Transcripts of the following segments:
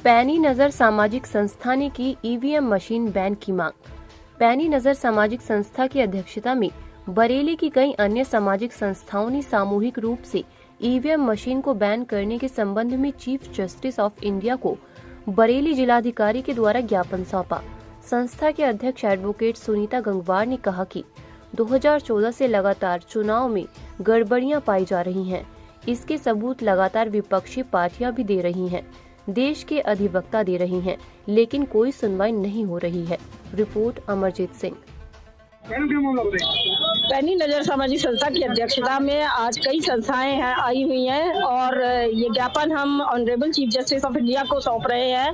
पैनी नजर सामाजिक संस्था ने की ईवीएम मशीन बैन की मांग। पैनी नजर सामाजिक संस्था की अध्यक्षता में बरेली की कई अन्य सामाजिक संस्थाओं ने सामूहिक रूप से ईवीएम मशीन को बैन करने के संबंध में चीफ जस्टिस ऑफ इंडिया को बरेली जिलाधिकारी के द्वारा ज्ञापन सौंपा। संस्था के अध्यक्ष एडवोकेट सुनीता गंगवार ने कहा कि 2014 से लगातार चुनाव में गड़बड़ियां पाई जा रही हैं। इसके सबूत लगातार विपक्षी पार्टियां भी दे रही हैं, देश के अधिवक्ता दे रही हैं, लेकिन कोई सुनवाई नहीं हो रही है। रिपोर्ट अमरजीत सिंह। पैनी नजर सामाजिक संस्था की अध्यक्षता में आज कई संस्थाएं आई हुई हैं और ये ज्ञापन हम honourable chief justice of India को सौंप रहे हैं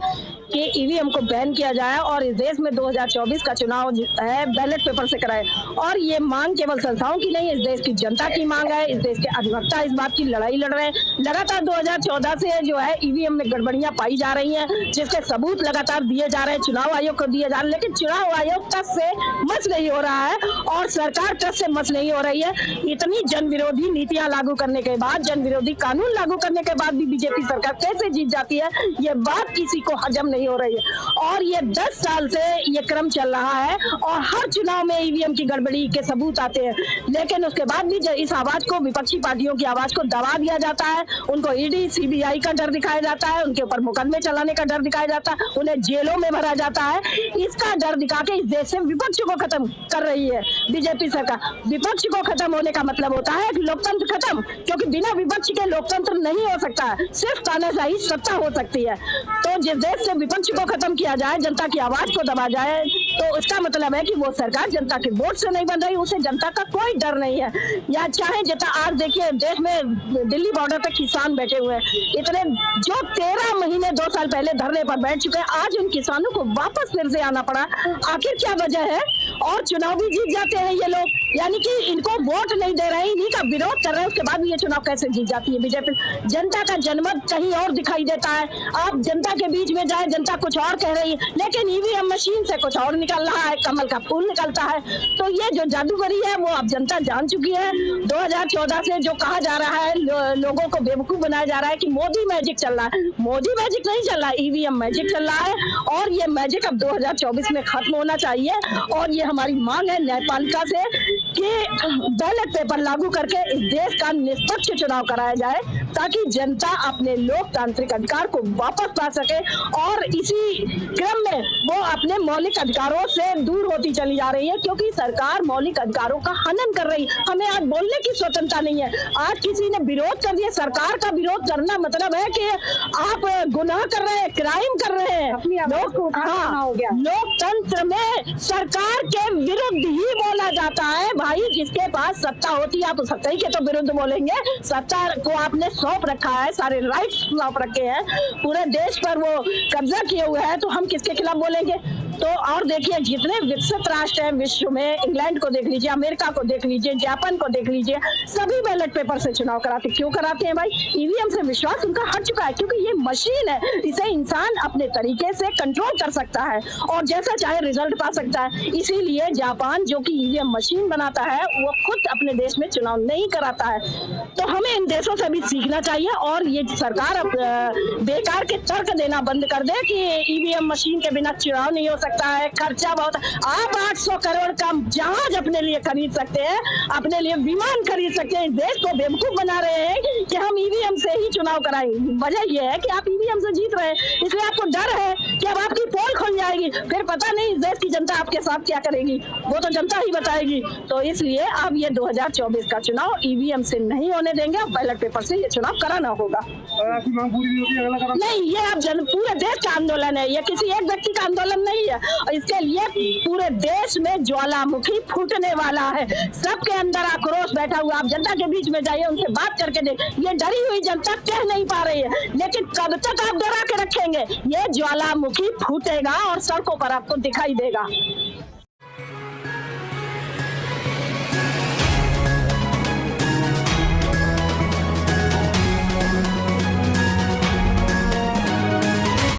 कि ईवीएम को बैन किया जाए और इस देश में 2024 का चुनाव है बैलेट पेपर से कराए। और ये मांग केवल संस्थाओं की नहीं, इस देश की जनता की मांग है। इस देश के अधिवक्ता इस बात की लड़ाई लड़ रहे हैं। लगातार 2014 से जो है ईवीएम में गड़बड़ियां पाई जा रही हैं, जिसके सबूत लगातार दिए जा रहे हैं, चुनाव आयोग को दिए जा रहे हैं, लेकिन चुनाव आयोग टस से मस नहीं हो रहा है और सरकार टस से मस नहीं हो रही है। इतनी जन विरोधी नीतियां लागू करने के बाद, जन विरोधी कानून लागू करने के बाद भी बीजेपी सरकार कैसे जीत जाती है, ये बात किसी को हजम नहीं हो रही है। और ये 10 साल से ये क्रम चल रहा है और हर चुनाव में ईवीएम की गड़बड़ी के सबूत आते हैं, लेकिन उसके बाद भी इस आवाज को, विपक्षी पार्टियों की आवाज को दबा दिया जाता है। उनको ईडी सीबीआई का डर दिखाया जाता है, उनके ऊपर मुकदमे चलाने का डर दिखाया जाता है, उन्हें जेलों में भरा जाता है। इसका डर दिखा के इस देश से विपक्ष को खत्म कर रही है बीजेपी सरकार। विपक्ष को खत्म होने का मतलब होता है कि लोकतंत्र खत्म, क्योंकि बिना विपक्ष के लोकतंत्र नहीं हो सकता है, सिर्फ तानाशाही सत्ता हो सकती है। तो जिस देश से विपक्ष को खत्म किया जाए, जनता की आवाज को दबा जाए, तो इसका मतलब है कि वो सरकार जनता के वोट से नहीं बन रही, उसे जनता का कोई डर नहीं है। या चाहे जितना आज देखिए देश में दिल्ली बॉर्डर तक किसान बैठे हुए हैं, इतने जो 13 महीने 2 साल पहले धरने पर बैठ चुके हैं, आज उन किसानों को वापस फिर से आना पड़ा। आखिर क्या वजह है? और चुनाव भी जीत जाते हैं ये लोग, यानी कि इनको वोट नहीं दे रहे हैं, इन्हीं का विरोध कर रहे हैं, उसके बाद भी ये चुनाव कैसे जीत जाती है बीजेपी? जनता का जनमत कहीं और दिखाई देता है। आप जनता के बीच में जाए, जनता कुछ और कह रही है, लेकिन ईवीएम मशीन से कुछ और निकल रहा है, कमल का फूल निकलता है। तो ये जो जादूगरी है वो अब जनता जान चुकी है। 2014 से जो कहा जा रहा है, लोगों को बेवकूफ बनाया जा रहा है कि मोदी मैजिक चल रहा है, मोदी मैजिक नहीं चल रहा है, ईवीएम मैजिक चल रहा है। और ये मैजिक अब 2024 में खत्म होना चाहिए। और ये हमारी मांग है न्यायपालिका से कि बैलेट पेपर लागू करके इस देश का निष्पक्ष चुनाव कराया जाए, ताकि जनता अपने लोकतांत्रिक अधिकार को वापस पा सके। और इसी क्रम में वो अपने मौलिक अधिकारों से दूर होती चली जा रही है, क्योंकि सरकार मौलिक अधिकारों का हनन कर रही है। हमें आज बोलने की स्वतंत्रता नहीं है। आज किसी ने विरोध कर दिया, सरकार का विरोध करना मतलब है कि आप गुनाह कर रहे हैं, क्राइम कर रहे हैं। लोकतंत्र में सरकार के विरुद्ध ही बोला जाता है भाई। जिसके पास सत्ता होती है, आप सत्ता ही के तो विरुद्ध बोलेंगे। सत्ता को आपने सौंप रखा है, सारे राइट्स सौंप रखे हैं, पूरे देश पर वो कब्जा किए हुए हैं, तो हम किसके खिलाफ बोलेंगे? तो और देखिए, जितने विकसित राष्ट्र हैं विश्व में, इंग्लैंड को देख लीजिए, अमेरिका को देख लीजिए, जापान को देख लीजिए, सभी बैलेट पेपर से चुनाव कराते। क्यों कराते हैं भाई? ईवीएम से विश्वास उनका हट चुका है, क्योंकि ये मशीन है, इसे इंसान अपने तरीके से कंट्रोल कर सकता है और जैसा चाहे रिजल्ट पा सकता है। इसीलिए जापान, जो कि ईवीएम मशीन बनाता है, वो खुद अपने देश में चुनाव नहीं कराता है। तो हमें इन देशों से भी सीखना चाहिए और ये सरकार अब बेकार के तर्क देना बंद कर दे कि ईवीएम मशीन के बिना चुनाव नहीं हो सकता है, खर्चा बहुत। आप 800 करोड़ का जहाज अपने लिए खरीद सकते हैं, अपने लिए विमान खरीद सकते हैं। देश को बेवकूफ बना रहे हैं कि हम ईवीएम से ही चुनाव कराएंगे। वजह यह है कि आप ईवीएम से जीत रहे हैं, इसलिए आपको डर है कि अब आपकी पोल खुल जाएगी, फिर पता नहीं इस देश की जनता आपके साथ क्या करेगी, वो तो जनता ही बताएगी। तो इसलिए अब ये 2024 का चुनाव ईवीएम से नहीं होने देंगे, अब बैलेट पेपर से ये चुनाव कराना होगा। आपकी मांग पूरी नहीं होगी, अगला कराना? नहीं, ये अब पूरे देश का आंदोलन है, ये किसी एक व्यक्ति का आंदोलन नहीं है। इसके लिए पूरे देश में ज्वालामुखी फूटने वाला है, सबके अंदर आक्रोश बैठा हुआ। आप जनता के बीच में जाइए, उनसे बात करके देख, ये डरी हुई जनता कह नहीं पा रही है, लेकिन कब तक आप डरा के रखेंगे? ये ज्वालामुखी फूटेगा और सड़कों पर आपको दिखाई देगा।